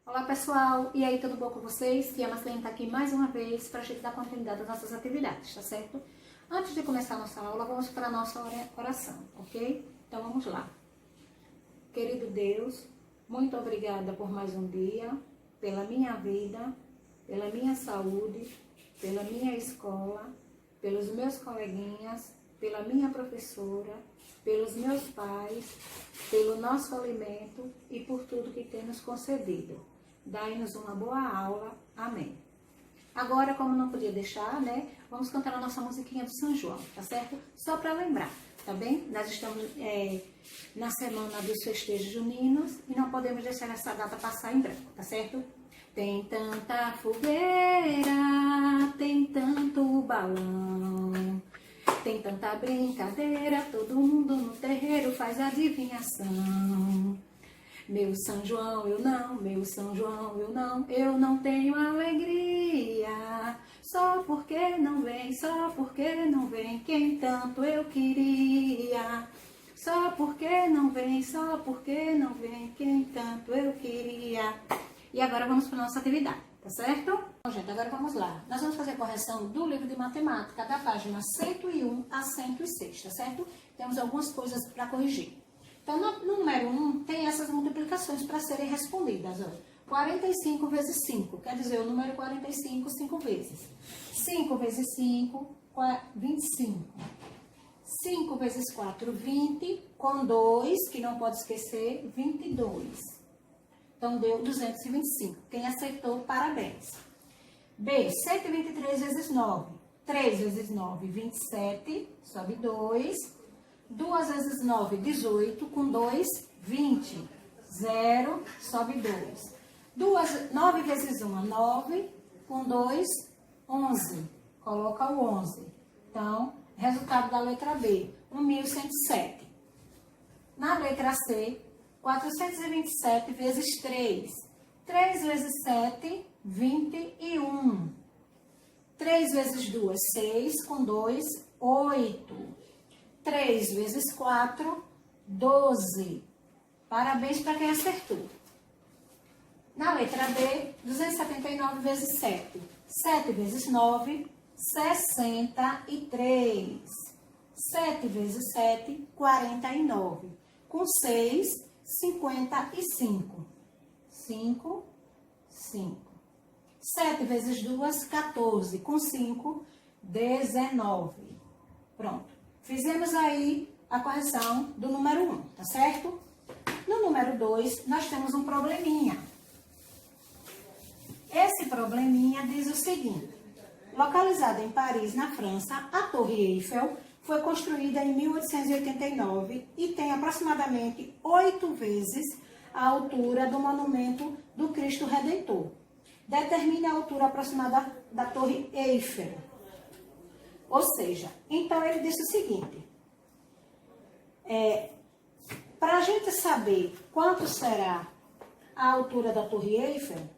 Olá pessoal, e aí, tudo bom com vocês? Tia Marcelene está aqui mais uma vez para a gente dar continuidade às nossas atividades, tá certo? Antes de começar a nossa aula, vamos para a nossa oração, ok? Então vamos lá. Querido Deus, muito obrigada por mais um dia, pela minha vida, pela minha saúde, pela minha escola, pelos meus coleguinhas, pela minha professora, pelos meus pais, pelo nosso alimento e por tudo que tem nos concedido. Dai-nos uma boa aula. Amém. Agora, como não podia deixar, né? Vamos cantar a nossa musiquinha do São João, tá certo? Só para lembrar, tá bem? Nós estamos na semana dos festejos juninos e não podemos deixar essa data passar em branco, tá certo? Tem tanta fogueira, tem tanto balão, tem tanta brincadeira, todo mundo no terreiro faz adivinhação. Meu São João, eu não, meu São João, eu não tenho alegria. Só porque não vem quem tanto eu queria. Só porque não vem quem tanto eu queria. E agora vamos para a nossa atividade, tá certo? Bom, gente, agora vamos lá. Nós vamos fazer a correção do livro de matemática, da página 101 a 106, tá certo? Temos algumas coisas para corrigir. Então, no número 1, tem essas multiplicações para serem respondidas. Ó. 45 vezes 5, quer dizer, o número 45, 5 vezes. 5 vezes 5, 25. 5 vezes 4, 20. Com 2, que não pode esquecer, 22. Então, deu 225. Quem acertou, parabéns. B, 123 vezes 9. 3 vezes 9, 27. Sobe 2. 2 vezes 9, 18, com 2, 20. 0, sobe 2. 9 vezes 1, 9, com 2, 11. Coloca o 11. Então, resultado da letra B, 1.107. Na letra C, 427 vezes 3. 3 vezes 7, 21. 3 vezes 2, 6, com 2, 8. 3 vezes 4, 12. Parabéns para quem acertou. Na letra D, 279 vezes 7. 7 vezes 9, 63. 7 vezes 7, 49. Com 6, 55. 5, 5. 7 vezes 2, 14. Com 5, 19. Pronto. Fizemos aí a correção do número 1, tá certo? No número 2, nós temos um probleminha. Esse probleminha diz o seguinte. Localizada em Paris, na França, a Torre Eiffel foi construída em 1889 e tem aproximadamente 8 vezes a altura do monumento do Cristo Redentor. Determine a altura aproximada da Torre Eiffel. Ou seja, então ele disse o seguinte, para a gente saber quanto será a altura da Torre Eiffel,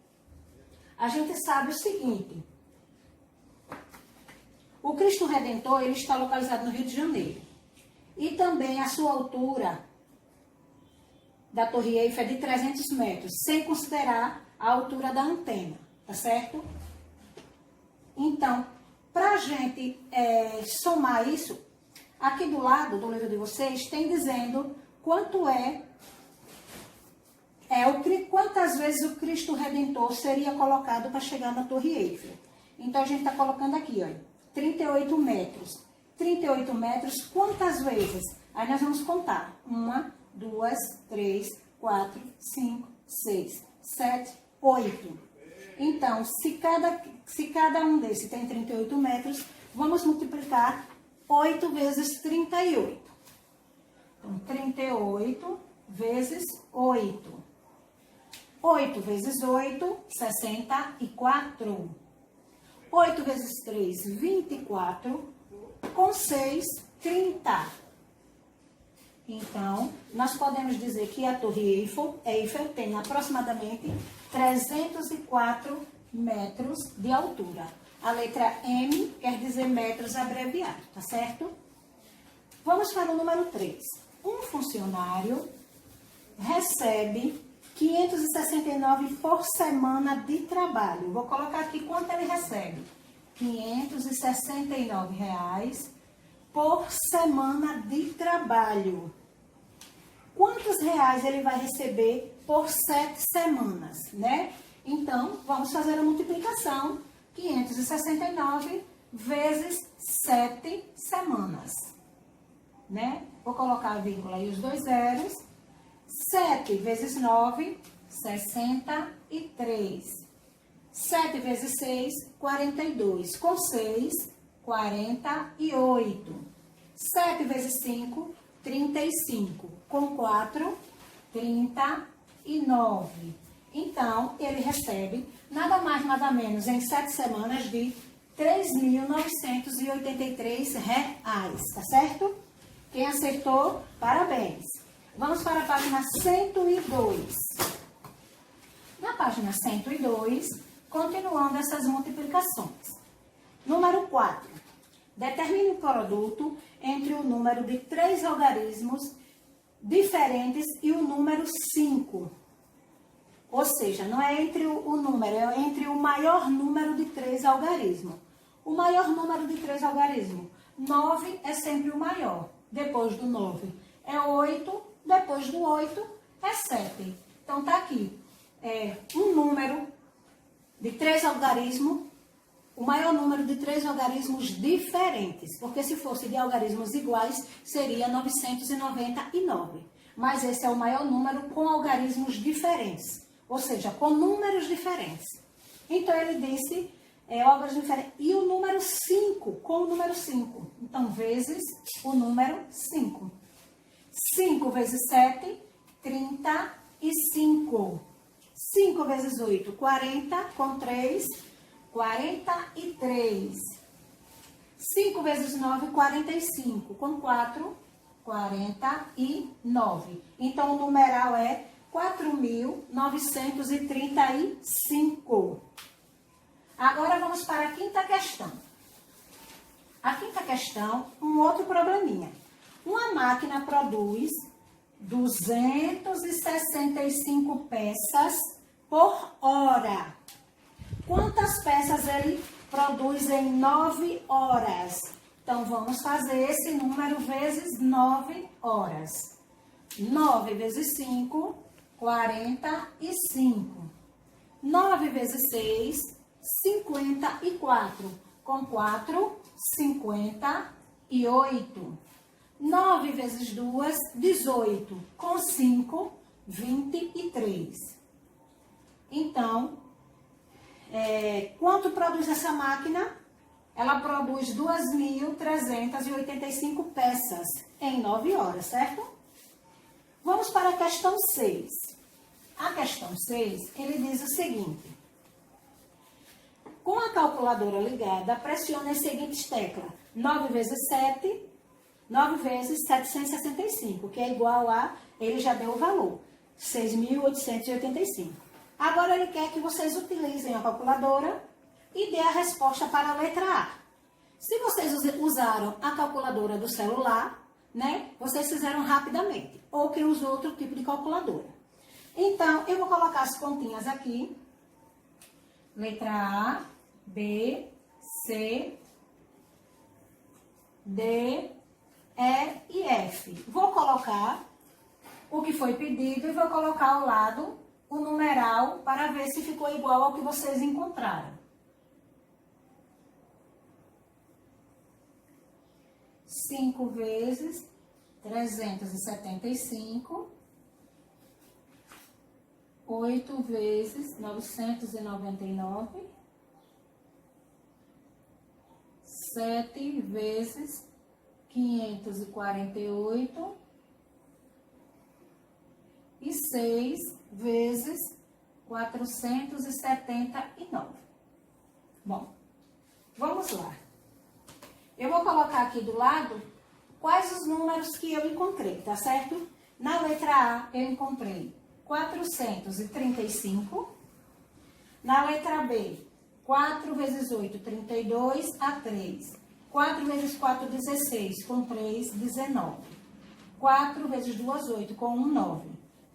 a gente sabe o seguinte, o Cristo Redentor ele está localizado no Rio de Janeiro, e também a sua altura da Torre Eiffel é de 300 metros, sem considerar a altura da antena, tá certo? Então, para a gente somar isso, aqui do lado do livro de vocês, tem dizendo quanto quantas vezes o Cristo Redentor seria colocado para chegar na Torre Eiffel. Então, a gente está colocando aqui, ó, 38 metros. 38 metros, quantas vezes? Aí nós vamos contar. 1, 2, 3, 4, 5, 6, 7, 8. Então, se cada um desses tem 38 metros, vamos multiplicar 8 vezes 38. Então, 38 vezes 8. 8 vezes 8, 64. 8 vezes 3, 24. Com 6, 30. Então, nós podemos dizer que a Torre Eiffel tem aproximadamente 304 metros de altura. A letra M quer dizer metros abreviado, tá certo? Vamos para o número 3. Um funcionário recebe 569 por semana de trabalho. Vou colocar aqui quanto ele recebe. R$ 569 por semana de trabalho. Quantos reais ele vai receber por 7 semanas, né? Então, vamos fazer a multiplicação. 569 vezes 7 semanas, né? Vou colocar a vírgula e os dois zeros. 7 vezes 9, 63. 7 vezes 6, 42. Com 6, 48. 7 vezes 5, 35. Com 4, 39. Então, ele recebe nada mais, nada menos, em 7 semanas, de R$ 3.983, tá certo? Quem acertou, parabéns. Vamos para a página 102. Na página 102, continuando essas multiplicações. Número 4. Determine o produto entre o número de 3 algarismos diferentes e o número 5. Ou seja, não é entre o número, é entre o maior número de 3 algarismos. O maior número de 3 algarismos. 9 é sempre o maior. Depois do 9 é 8. Depois do 8 é 7. Então, tá aqui. Um número de 3 algarismos. O maior número de 3 algarismos diferentes. Porque se fosse de algarismos iguais, seria 999. Mas esse é o maior número com algarismos diferentes. Ou seja, com números diferentes. Então, ele disse algarismos diferentes. E o número 5, com o número 5. Então, vezes o número 5. 5 vezes 7, 35. 5 vezes 8, 40. Com 3, 43. 5 vezes 9, 45. Com 4, 49. Então, o numeral é 4.935. Agora, vamos para a quinta questão. A quinta questão, um outro probleminha. Uma máquina produz 265 peças por hora. Quantas peças ele produz em 9 horas? Então, vamos fazer esse número vezes 9 horas. 9 vezes 5, 45. 9 vezes 6, 54. Com 4, 58. 9 vezes 2, 18. Com 5, 23. Então, quanto produz essa máquina? Ela produz 2.385 peças em 9 horas, certo? Vamos para a questão 6. A questão 6, ele diz o seguinte. Com a calculadora ligada, pressione as seguintes teclas. 9 vezes 7, 9 vezes 765, que é igual a, ele já deu o valor, 6.885. Agora ele quer que vocês utilizem a calculadora e dê a resposta para a letra A. Se vocês usaram a calculadora do celular, né, vocês fizeram rapidamente. Ou quem usou outro tipo de calculadora. Então, eu vou colocar as pontinhas aqui. Letra A, B, C, D, E e F. Vou colocar o que foi pedido e vou colocar ao lado o numeral para ver se ficou igual ao que vocês encontraram. 5 vezes 375, 8 vezes 999, 7 vezes 548 e 6 vezes 479. Bom, vamos lá. Eu vou colocar aqui do lado quais os números que eu encontrei, tá certo? Na letra A, eu encontrei 435. Na letra B, 4 vezes 8, 32, a 3. 4 vezes 4, 16, com 3, 19. 4 vezes 2, 8, com 1, 9.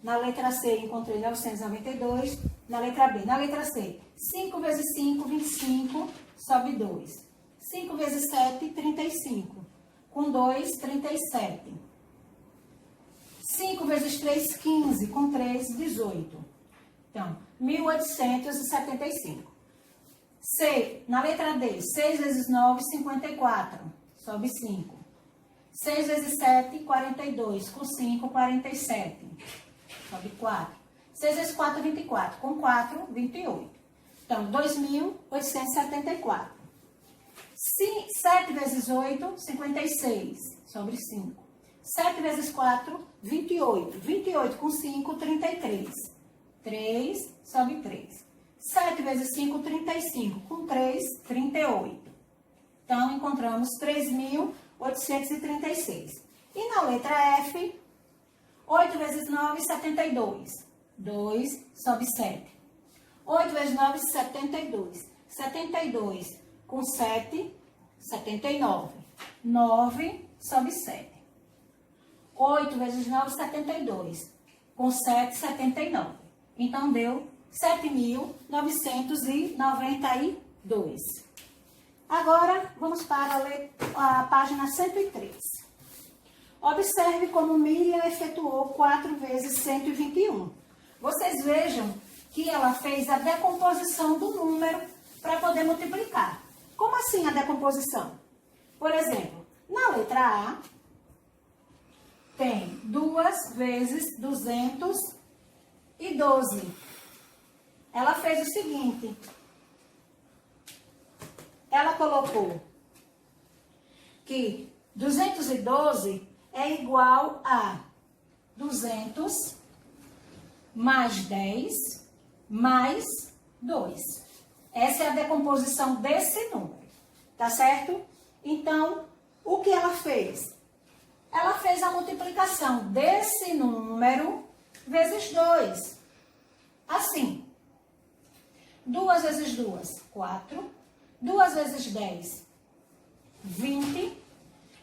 Na letra C, encontrei 992. Na letra B. Na letra C, 5 vezes 5, 25, sobe 2. 5 vezes 7, 35. Com 2, 37. 5 vezes 3, 15. Com 3, 18. Então, 1875. C, na letra D, 6 vezes 9, 54. Sobe 5. 6 vezes 7, 42. Com 5, 47. Sobe 4. 6 vezes 4, 24. Com 4, 28. Então, 2.874. 7 vezes 8, 56. Sobre 5. 7 vezes 4, 28. 28 com 5, 33. 3, sobe 3. 7 vezes 5, 35. Com 3, 38. Então, encontramos 3.836. E na letra F, 8 vezes 9, 72. 2, sobe 7. 8 vezes 9, 72. 72 com 7, 79. 9, sobe 7. 8 vezes 9, 72. Com 7, 79. Então, deu 7.992. Agora, vamos para a página 103. Observe como Miriam efetuou 4 vezes 121. Vocês vejam que ela fez a decomposição do número para poder multiplicar. Como assim a decomposição? Por exemplo, na letra A, tem 2 vezes 212. Ela fez o seguinte. Ela colocou que 212 é igual a 200 mais 10 mais 2. Essa é a decomposição desse número, tá certo? Então, o que ela fez? Ela fez a multiplicação desse número vezes 2. Assim, 2 vezes 2, 4. 2 vezes 10, 20.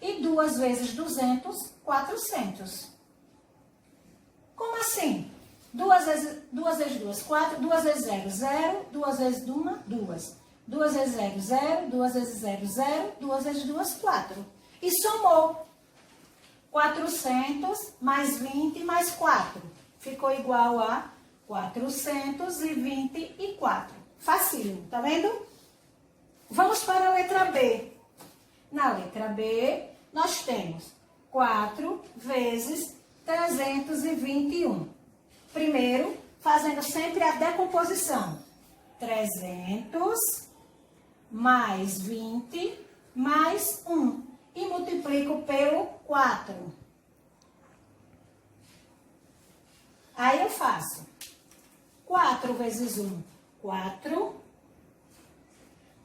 E 2 vezes 200, 400. Como assim? 2 vezes 2, 4. 2 vezes 0, 0. 2 vezes 1, 2. 2 vezes 0, 0. 2 vezes 0, 0. 2 vezes 2, 4. E somou. 400 mais 20 mais 4. Ficou igual a 424. Facílimo, tá vendo? Vamos para a letra B. Na letra B, nós temos 4 vezes 321. Primeiro, fazendo sempre a decomposição. 300 mais 20 mais 1. E multiplico pelo 4. Aí eu faço 4 vezes 1, 4.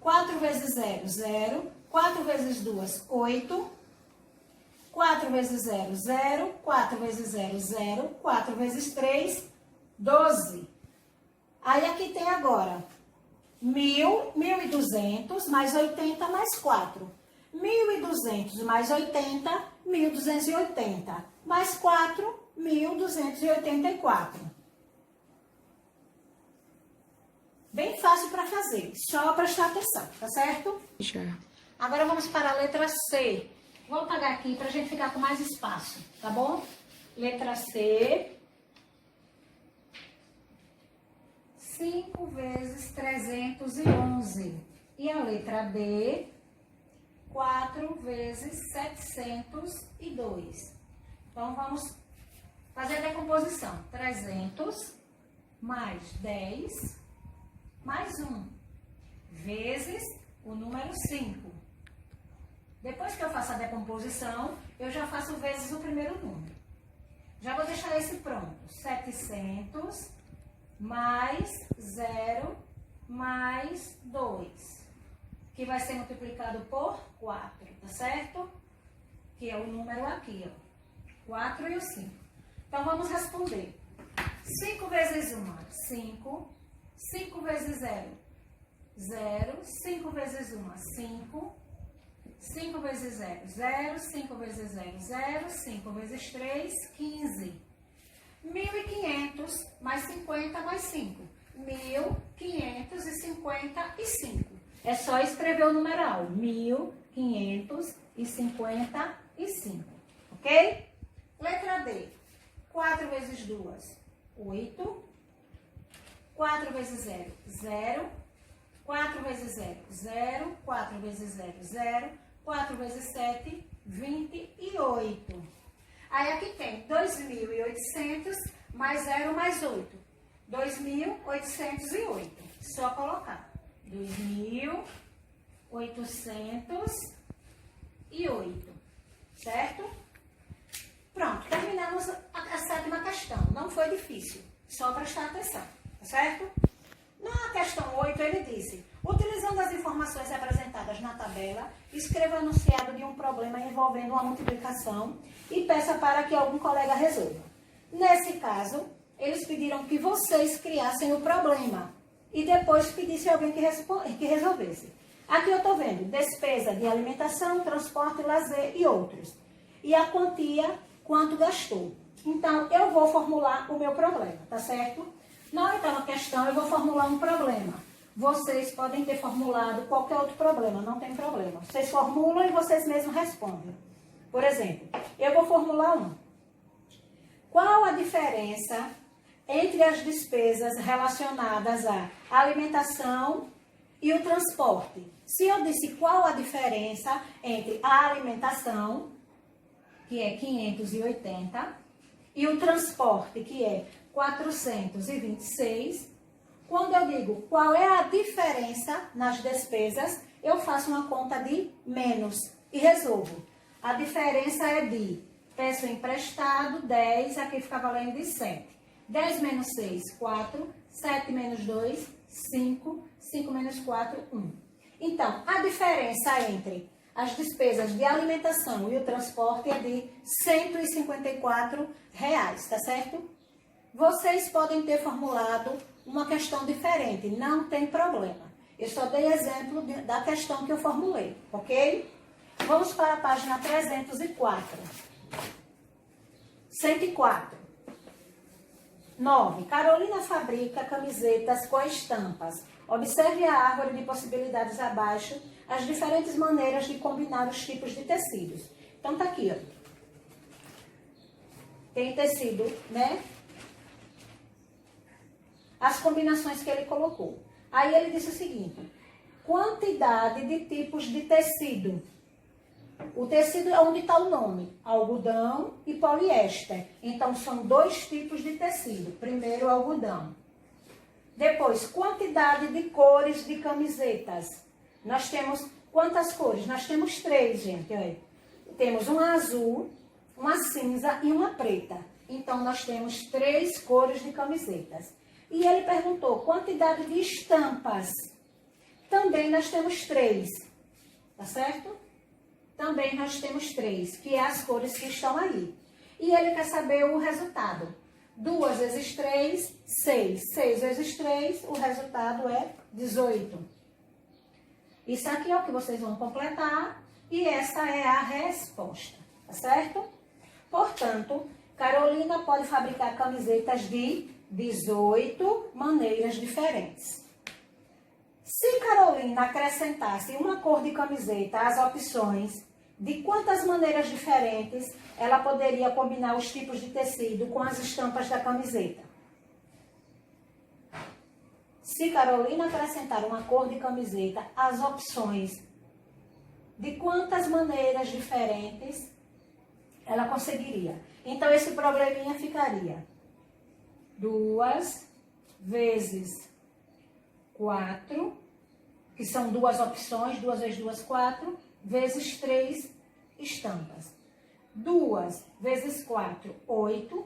4 vezes 0, 0. 4 vezes 2, 8. 4 vezes 0, 0. 4 vezes 0, 0. 4 vezes 3, 12. Aí aqui tem agora 1.000, 1.200 mais 80 mais 4. 1.200 mais 80, 1.280. Mais 4, 1.284. Bem fácil para fazer, só prestar atenção, tá certo? Já. Agora vamos para a letra C. Vou apagar aqui para a gente ficar com mais espaço, tá bom? Letra C. 5 vezes 311. E a letra D, 4 vezes 702. Então, vamos fazer a decomposição. 300 mais 10 mais 1 vezes o número 5. Depois que eu faço a decomposição, eu já faço vezes o primeiro número. Já vou deixar esse pronto. 700 mais 0 mais 2, que vai ser multiplicado por 4, tá certo? Que é o número aqui, ó. 4 e o 5. Então, vamos responder. 5 vezes 1, 5. 5 vezes 0, 0. 5 vezes 1, 5. 5 vezes 0, 0. 5 vezes 0, 0. 5 vezes 3, 15. 1.500 mais 50 mais 5. 1.555. É só escrever o numeral. 1.555. Ok? Letra D. 4 vezes 2, 8. 4 vezes 0, 0. 4 vezes 0, 0. 4 vezes 0, 0. 4 vezes 7, 28. Aí aqui tem 2.800 mais 0 mais 8. 2.808. Só colocar. 2.808. Certo? Pronto, terminamos a sétima questão. Não foi difícil. Só prestar atenção. Tá certo? Na questão 8, ele disse: utilizando as informações apresentadas na tabela, escreva o enunciado de um problema envolvendo uma multiplicação e peça para que algum colega resolva. Nesse caso, eles pediram que vocês criassem o problema e depois pedissem alguém que resolvesse. Aqui eu estou vendo despesa de alimentação, transporte, lazer e outros. E a quantia, quanto gastou. Então, eu vou formular o meu problema, tá certo? Na oitava questão, eu vou formular um problema. Vocês podem ter formulado qualquer outro problema, não tem problema. Vocês formulam e vocês mesmos respondem. Por exemplo, eu vou formular um. Qual a diferença entre as despesas relacionadas à alimentação e o transporte? Se eu disse qual a diferença entre a alimentação, que é 580, e o transporte, que é 426, quando eu digo qual é a diferença nas despesas, eu faço uma conta de menos e resolvo. A diferença é de peço emprestado, 10, aqui fica valendo de 7. 10 menos 6, 4. 7 menos 2, 5. 5 menos 4, 1. Então, a diferença entre as despesas de alimentação e o transporte é de R$154, tá certo? Vocês podem ter formulado uma questão diferente, não tem problema. Eu só dei exemplo da questão que eu formulei, ok? Vamos para a página 304. 104. 9. Carolina fabrica camisetas com estampas. Observe a árvore de possibilidades abaixo, as diferentes maneiras de combinar os tipos de tecidos. Então, tá aqui, ó. Tem tecido, né? As combinações que ele colocou. Aí ele disse o seguinte: quantidade de tipos de tecido. O tecido é onde está o nome, algodão e poliéster. Então, são 2 tipos de tecido. Primeiro, o algodão. Depois, quantidade de cores de camisetas. Nós temos quantas cores? Nós temos 3, gente. Olha. Temos uma azul, uma cinza e uma preta. Então, nós temos 3 cores de camisetas. E ele perguntou quantidade de estampas. Também nós temos 3. Tá certo? Também nós temos 3, que é as cores que estão aí. E ele quer saber o resultado. 2 vezes 3, 6. 6 vezes 3, o resultado é 18. Isso aqui é o que vocês vão completar e essa é a resposta, tá certo? Portanto, Carolina pode fabricar camisetas de 18 maneiras diferentes. Se Carolina acrescentasse uma cor de camiseta às opções, de quantas maneiras diferentes ela poderia combinar os tipos de tecido com as estampas da camiseta? Se Carolina acrescentar uma cor de camiseta às opções, de quantas maneiras diferentes ela conseguiria? Então, esse probleminha ficaria 2 vezes 4, que são 2 opções, 2 vezes 2, 4, vezes 3 estampas. 2 vezes 4, 8.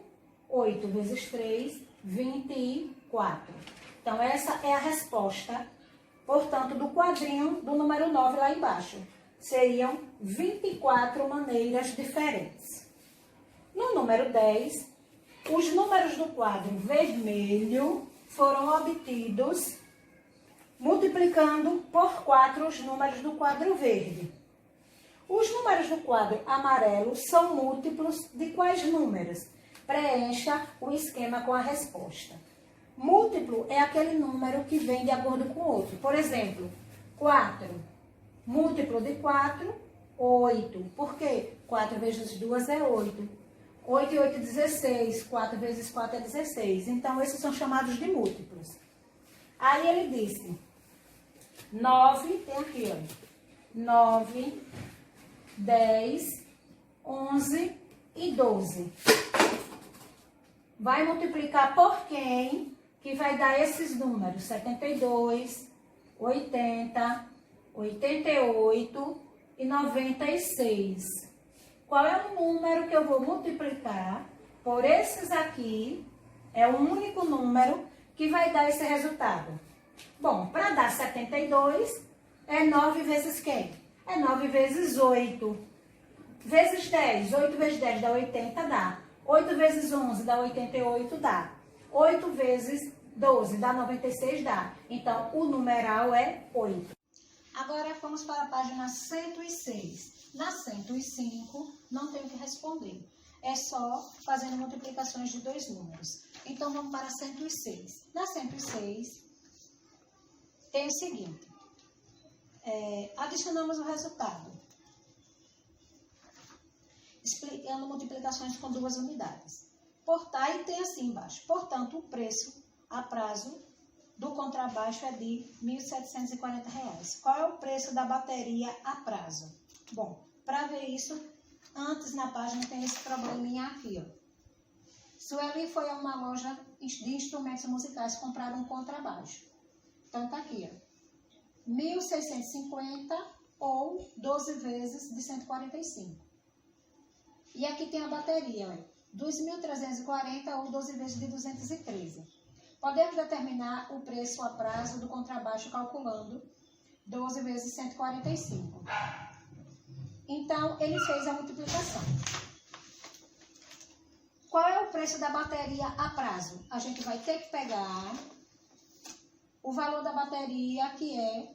8 vezes 3, 24. Então, essa é a resposta, portanto, do quadrinho do número 9 lá embaixo. Seriam 24 maneiras diferentes. No número 10, os números do quadro vermelho foram obtidos multiplicando por 4 os números do quadro verde. Os números do quadro amarelo são múltiplos de quais números? preencha o esquema com a resposta. Múltiplo é aquele número que vem de acordo com o outro. Por exemplo, 4. Múltiplo de 4, 8. Por quê? 4 vezes 2 é 8. 8 e 8 é 16. 4 vezes 4 é 16. Então, esses são chamados de múltiplos. Aí ele disse, 9, tem aqui, ó. 9, 10, 11 e 12. Vai multiplicar por quem? Que vai dar esses números, 72, 80, 88 e 96. Qual é o número que eu vou multiplicar por esses aqui? É o único número que vai dar esse resultado. Bom, para dar 72, é 9 vezes quem? É 9 vezes 8. Vezes 10. 8 vezes 10 dá 80, dá. 8 vezes 11 dá 88, dá. 8 vezes 12 dá 96, dá. Então, o numeral é 8. Agora, vamos para a página 106. Na 105, não tem o que responder. É só fazendo multiplicações de dois números. Então, vamos para 106. Na 106, tem o seguinte. Adicionamos o resultado. Explicando multiplicações com duas unidades. Aí tem assim embaixo. Portanto, o preço a prazo do contrabaixo é de R$ 1.740. Qual é o preço da bateria a prazo? Bom, para ver isso, antes na página tem esse probleminha aqui, ó. Sueli foi a uma loja de instrumentos musicais comprar um contrabaixo. Então, tá aqui, ó. 1.650 ou 12 vezes de 145. E aqui tem a bateria, ó. 2.340 ou 12 vezes de 213. Podemos determinar o preço a prazo do contrabaixo calculando 12 vezes 145. Então, ele fez a multiplicação. Qual é o preço da bateria a prazo? A gente vai ter que pegar o valor da bateria, que é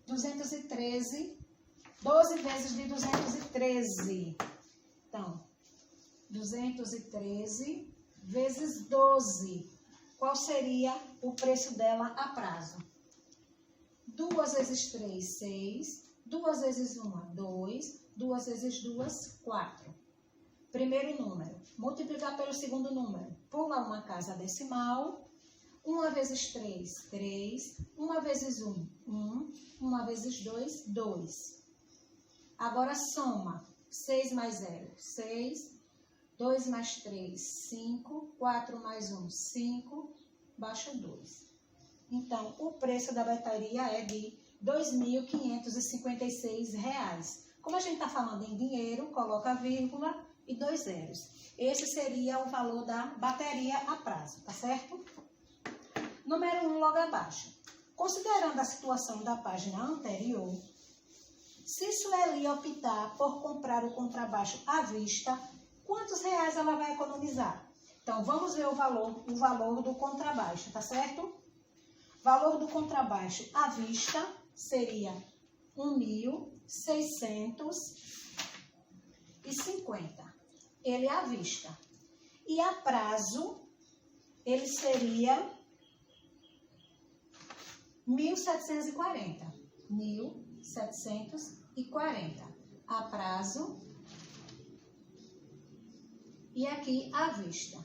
213, 12 vezes de 213. Então, 213 vezes 12. Qual seria o preço dela a prazo? 2 vezes 3, 6. 2 vezes 1, 2. 2 vezes 2, 4. Primeiro número. Multiplicar pelo segundo número. Pula uma casa decimal. 1 vezes 3, 3. 1 vezes 1, 1. 1 vezes 2, 2. Agora soma. 6 mais 0, 6. 2 mais 3, 5. 4 mais 1, 5. Baixa 2. Então, o preço da bateria é de R$ 2.556. Como a gente está falando em dinheiro, coloca vírgula e 2 zeros. Esse seria o valor da bateria a prazo, tá certo? Número 1, logo abaixo. Considerando a situação da página anterior, se Sueli optar por comprar o contrabaixo à vista, quantos reais ela vai economizar? Então, vamos ver o valor do contrabaixo, tá certo? Valor do contrabaixo à vista seria R$ 1.650. Ele é à vista. E a prazo, ele seria R$ 1.740. 1.740. A prazo. E aqui à vista.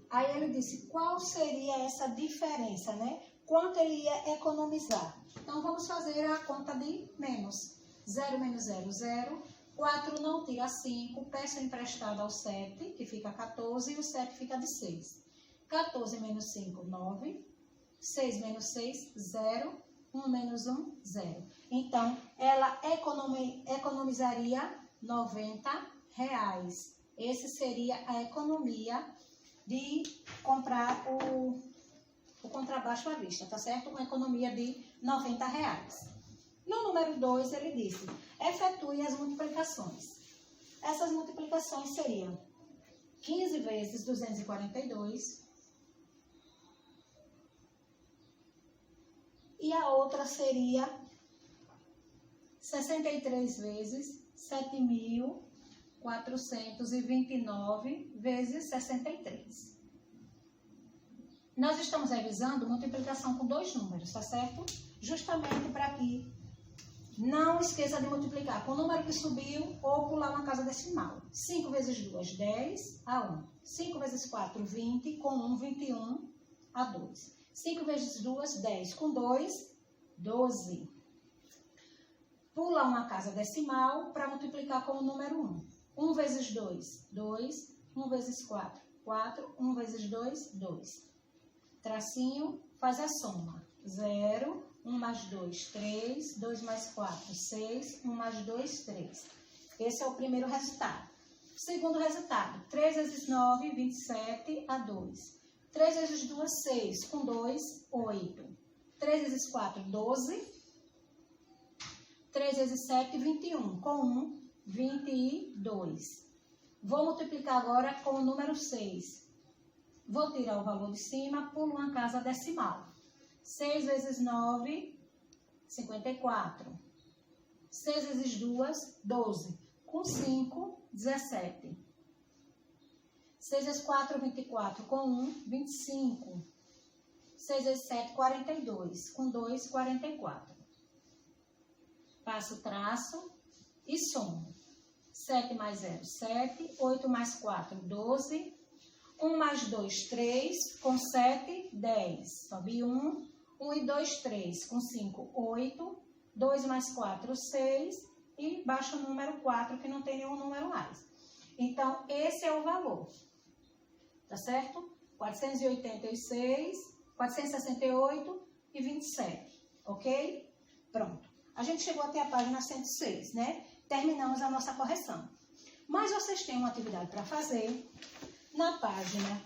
Aí ele disse qual seria essa diferença, né? Quanto ele ia economizar. Então, vamos fazer a conta de menos. 0 menos 0, 0. 4 não tira 5. Peço emprestado ao 7, que fica 14. E o 7 fica de 6. 14 menos 5, 9. 6 menos 6, 0. 1 menos 1, 0. Então, ela economizaria R$ 90. Esse seria a economia de comprar o contrabaixo à vista, tá certo? Uma economia de R$ 90. No número 2, ele disse, efetue as multiplicações. Essas multiplicações seriam 15 vezes 242 e a outra seria 63 vezes 7.400. 429 vezes 63. Nós estamos revisando multiplicação com dois números, tá certo? Justamente para que não esqueça de multiplicar com o número que subiu ou pular uma casa decimal. 5 vezes 2, 10 a 1. 5 vezes 4, 20. Com 1, 21 a 2. 5 vezes 2, 10. Com 2, 12. Pula uma casa decimal para multiplicar com o número 1. 1 vezes 2, 2. 1 vezes 4, 4. 1 vezes 2, 2. Tracinho, faz a soma. 0. 1 mais 2, 3. 2 mais 4, 6. 1 mais 2, 3. Esse é o primeiro resultado. Segundo resultado, 3 vezes 9, 27 a 2. 3 vezes 2, 6. Com 2, 8. 3 vezes 4, 12. 3 vezes 7, 21. Com 1, 22. Vou multiplicar agora com o número 6. Vou tirar o valor de cima, pulo uma casa decimal. 6 vezes 9, 54. 6 vezes 2, 12. Com 5, 17. 6 vezes 4, 24. Com 1, 25. 6 vezes 7, 42. Com 2, 44. Passo o traço e somo. 7 mais 0, 7. 8 mais 4, 12. 1 mais 2, 3. Com 7, 10. Sobe 1. 1 e 2, 3. Com 5, 8. 2 mais 4, 6. E baixa o número 4, que não tem nenhum número mais. Então, esse é o valor. Tá certo? 486, 468 e 27. Ok? Pronto. A gente chegou até a página 106, né? Terminamos a nossa correção. Mas vocês têm uma atividade para fazer na página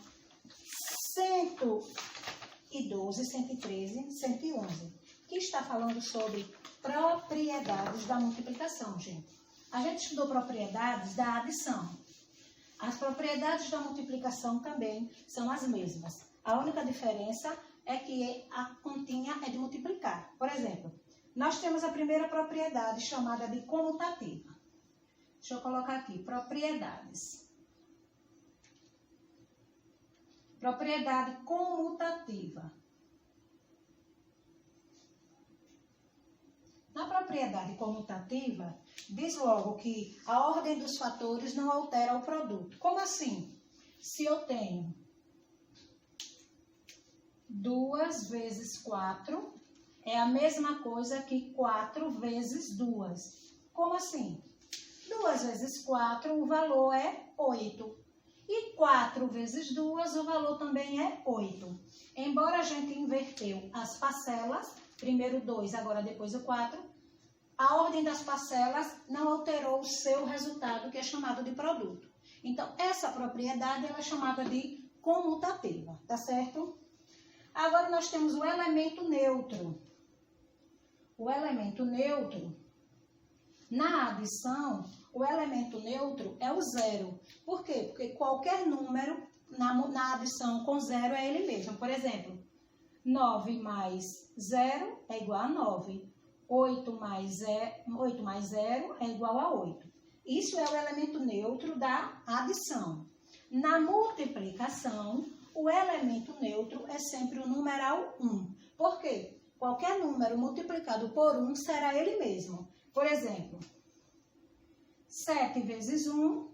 112, 113, 111, que está falando sobre propriedades da multiplicação, gente. A gente estudou propriedades da adição. As propriedades da multiplicação também são as mesmas. A única diferença é que a continha é de multiplicar. Por exemplo, nós temos a primeira propriedade chamada de comutativa. Deixa eu colocar aqui, propriedades. Propriedade comutativa. Na propriedade comutativa, diz logo que a ordem dos fatores não altera o produto. Como assim? Se eu tenho 2 vezes 4, é a mesma coisa que 4 vezes 2. Como assim? 2 vezes 4, o valor é 8. E 4 vezes 2, o valor também é 8. Embora a gente inverteu as parcelas, primeiro 2, agora depois o 4, a ordem das parcelas não alterou o seu resultado, que é chamado de produto. Então, essa propriedade ela é chamada de comutativa, tá certo? Agora, nós temos o elemento neutro. O elemento neutro, na adição, o elemento neutro é o zero. Por quê? Porque qualquer número na adição com zero é ele mesmo. Por exemplo, 9 mais 0 é igual a 9. 8 mais 0 é igual a 8. Isso é o elemento neutro da adição. Na multiplicação, o elemento neutro é sempre o numeral 1. Por quê? Qualquer número multiplicado por 1 será ele mesmo. Por exemplo, 7 vezes 1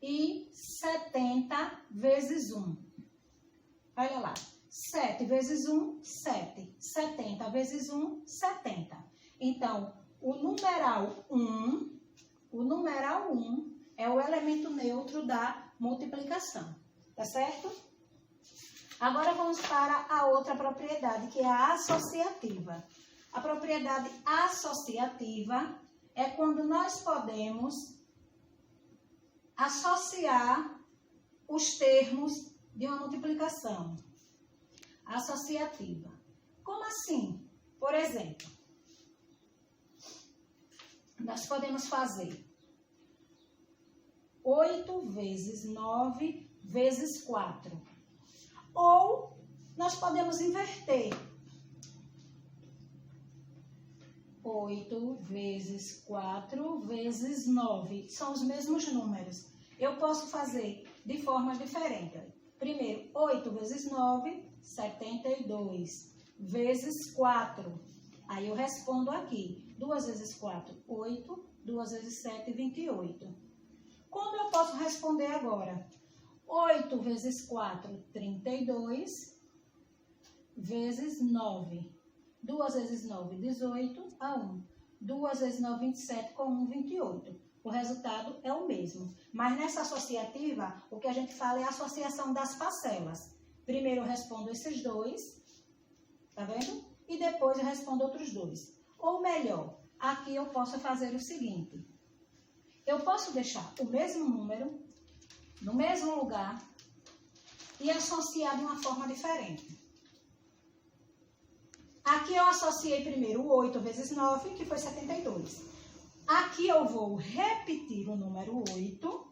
e 70 vezes 1. Olha lá. 7 vezes 1, 7. 70 vezes 1, 70. Então, o numeral 1 é o elemento neutro da multiplicação. Tá certo? Agora vamos para a outra propriedade, que é a associativa. A propriedade associativa é quando nós podemos associar os termos de uma multiplicação. Associativa. Como assim? Por exemplo, nós podemos fazer 8 vezes 9 vezes 4. Ou nós podemos inverter. 8 vezes 4 vezes 9. São os mesmos números. Eu posso fazer de formas diferentes. Primeiro, 8 vezes 9, 72. Vezes 4. Aí eu respondo aqui. 2 vezes 4, 8. 2 vezes 7, 28. Como eu posso responder agora? 8 vezes 4, 32. Vezes 9. 2 vezes 9, 18 a 1. 2 vezes 9, 27, com 1, 28. O resultado é o mesmo. Mas nessa associativa, o que a gente fala é a associação das parcelas. Primeiro eu respondo esses dois, tá vendo? E depois eu respondo outros dois. Ou melhor, aqui eu posso fazer o seguinte. Eu posso deixar o mesmo número, no mesmo lugar, e associar de uma forma diferente. Aqui eu associei primeiro o 8 vezes 9, que foi 72. Aqui eu vou repetir o número 8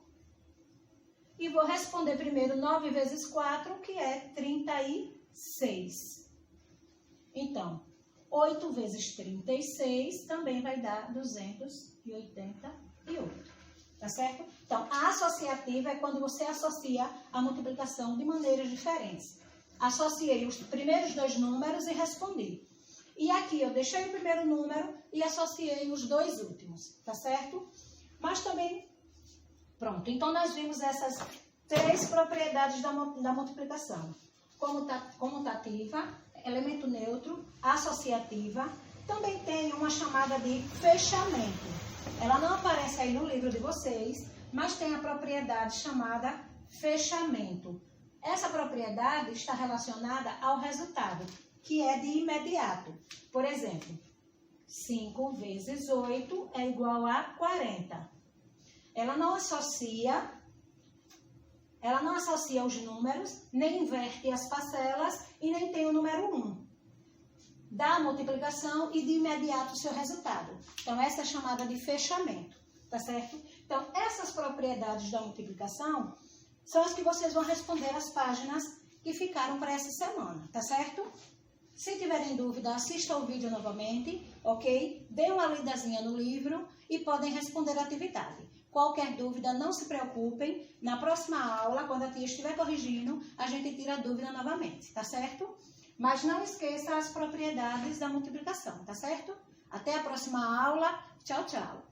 e vou responder primeiro 9 vezes 4, que é 36. Então, 8 vezes 36 também vai dar 288. Tá certo? Então, a associativa é quando você associa a multiplicação de maneiras diferentes. Associei os primeiros dois números e respondi. E aqui eu deixei o primeiro número e associei os dois últimos, tá certo? Mas também, pronto. Então, nós vimos essas 3 propriedades da multiplicação. Comutativa, elemento neutro, associativa. Também tem uma chamada de fechamento. Ela não aparece aí no livro de vocês, mas tem a propriedade chamada fechamento. Essa propriedade está relacionada ao resultado, que é de imediato. Por exemplo, 5 vezes 8 é igual a 40. Ela não associa os números, nem inverte as parcelas e nem tem o número 1. Dá a multiplicação e de imediato o seu resultado. Então, essa é chamada de fechamento, tá certo? Então, essas propriedades da multiplicação são as que vocês vão responder as páginas que ficaram para essa semana, tá certo? Se tiverem dúvida, assistam o vídeo novamente, ok? Dê uma lidazinha no livro e podem responder a atividade. Qualquer dúvida, não se preocupem. Na próxima aula, quando a tia estiver corrigindo, a gente tira a dúvida novamente, tá certo? Mas não esqueça as propriedades da multiplicação, tá certo? Até a próxima aula. Tchau, tchau.